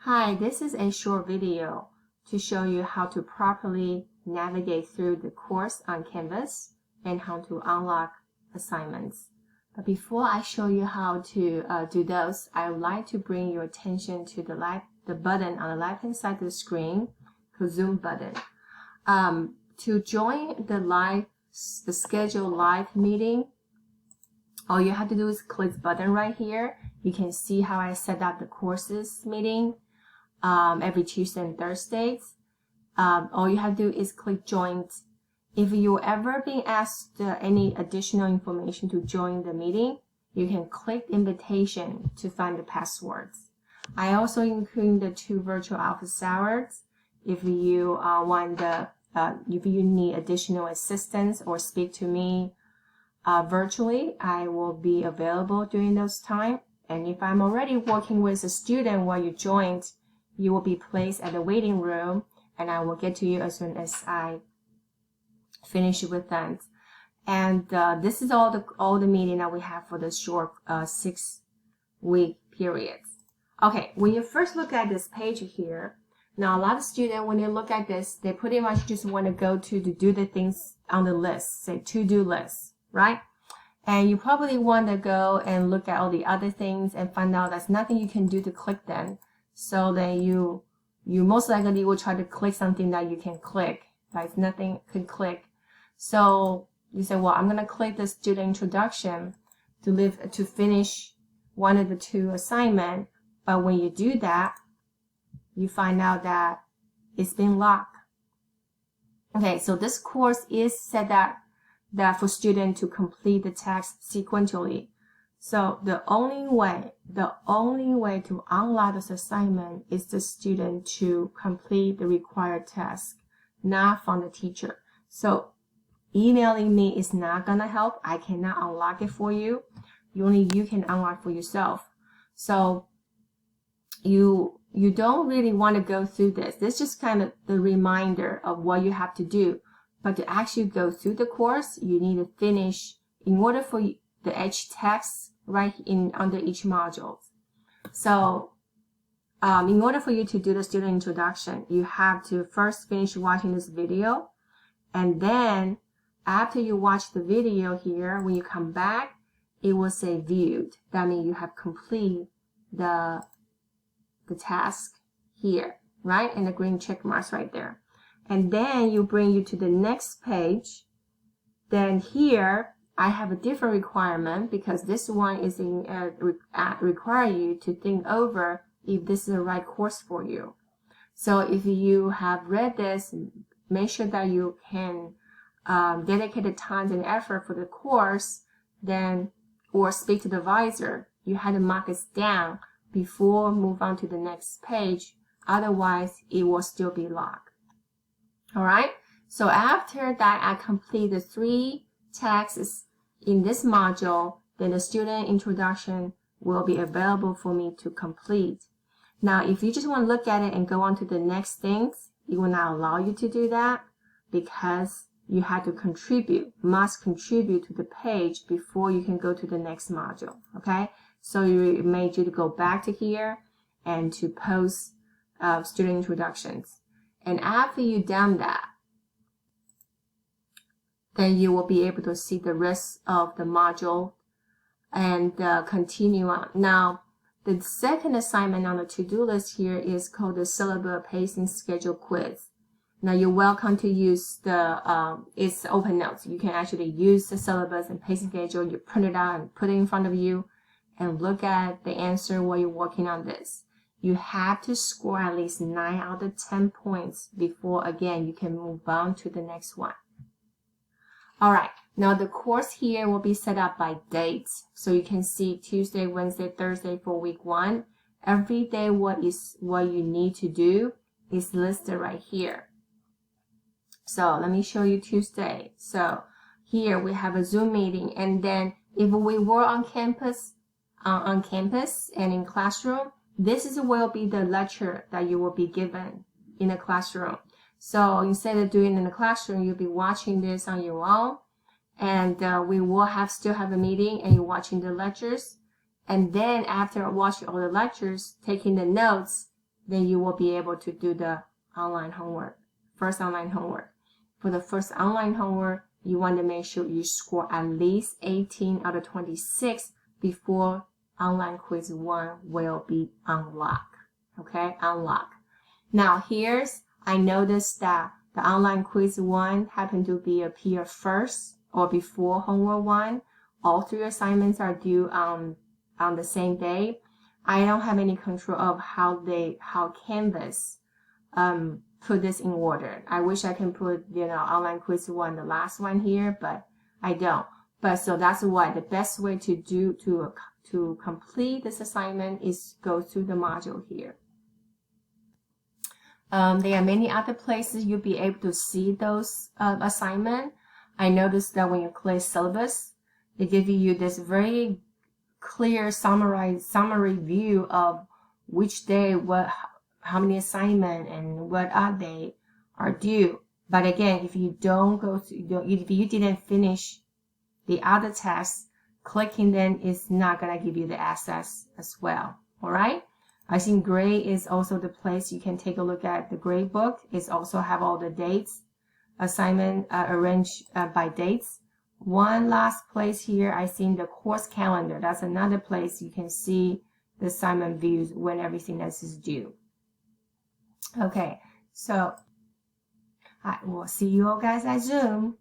Hi, this is a short video to show you how to properly navigate through the course on Canvas and how to unlock assignments. But before I show you how to do those, I would like to bring your attention to the button on the left-hand side of the screen, the Zoom button. To join the scheduled live meeting, all you have to do is click the button right here. You can see how I set up the courses meeting every Tuesday and Thursdays. All you have to do is click join. If you ever been asked any additional information to join the meeting, you can click invitation to find the passwords. I also include the 2 virtual office hours. If you if you need additional assistance or speak to me virtually, I will be available during those time. And if I'm already working with a student while you joined, you will be placed at the waiting room, and I will get to you as soon as I finish with them. And this is all the meeting that we have for the short 6-week period. Okay, when you first look at this page here, now a lot of students, when they look at this, they pretty much just want to go to do the things on the list, say to-do list, right? And you probably want to go and look at all the other things and find out there's nothing you can do to click them. So then you most likely will try to click something that you can click, but nothing can click. So you say, well, I'm going to click the student introduction to finish one of the 2 assignments. But when you do that, you find out that it's been locked. Okay, so this course is set up that for students to complete the text sequentially. So the only way to unlock this assignment is the student to complete the required task, not from the teacher. So emailing me is not gonna help. I cannot unlock it for you. Only you can unlock for yourself. So you don't really want to go through this. This is just kind of the reminder of what you have to do. But to actually go through the course, you need to finish in order for the each text right under each module. So in order for you to do the student introduction, you have to first finish watching this video. And then after you watch the video here, when you come back, it will say viewed. That means you have completed the task here, right? And the green check marks right there. And then you bring you to the next page. Then here, I have a different requirement because this one is require you to think over if this is the right course for you. So if you have read this, make sure that you can dedicate the time and effort for the course, then or speak to the advisor. You had to mark this down before move on to the next page. Otherwise, it will still be locked. All right. So after that, I complete the 3 texts in this module, then the student introduction will be available for me to complete. Now, if you just want to look at it and go on to the next things, it will not allow you to do that because you have to must contribute to the page before you can go to the next module. Okay. So it made you to go back to here and to post student introductions. And after you've done that, then you will be able to see the rest of the module and continue on. Now, the second assignment on the to-do list here is called the Syllabus Pacing Schedule Quiz. Now, you're welcome to use it's open notes. You can actually use the syllabus and pacing schedule. You print it out and put it in front of you and look at the answer while you're working on this. You have to score at least 9 out of 10 points before, again, you can move on to the next one. All right, now the course here will be set up by dates. So you can see Tuesday, Wednesday, Thursday for week 1. Every day what you need to do is listed right here. So let me show you Tuesday. So here we have a Zoom meeting, and then if we were on campus and in classroom, this will be the lecture that you will be given in the classroom. So instead of doing it in the classroom, you'll be watching this on your own. And we will still have a meeting and you're watching the lectures. And then after watching all the lectures, taking the notes, then you will be able to do the online homework, first online homework. For the first online homework, you want to make sure you score at least 18 out of 26 before online quiz 1 will be unlocked. Okay, unlock. Now I noticed that the online quiz 1 happened to be appear first or before homework 1. All 3 assignments are due on the same day. I don't have any control of how Canvas put this in order. I wish I can put, online quiz 1, the last one here, but I don't. But so that's why the best way to complete this assignment is go through the module here. There are many other places you'll be able to see those assignments. I noticed that when you click syllabus, it gives you this very clear summary view of which day, how many assignments and what they are due. But again, if you don't go through, if you didn't finish the other tests, clicking them is not gonna give you the access as well. All right. I think grade is also the place you can take a look at. The grade book is also have all the dates, assignment arranged by dates. One last place here, I think the course calendar. That's another place you can see the assignment views when everything else is due. Okay, so I will see you all guys at Zoom.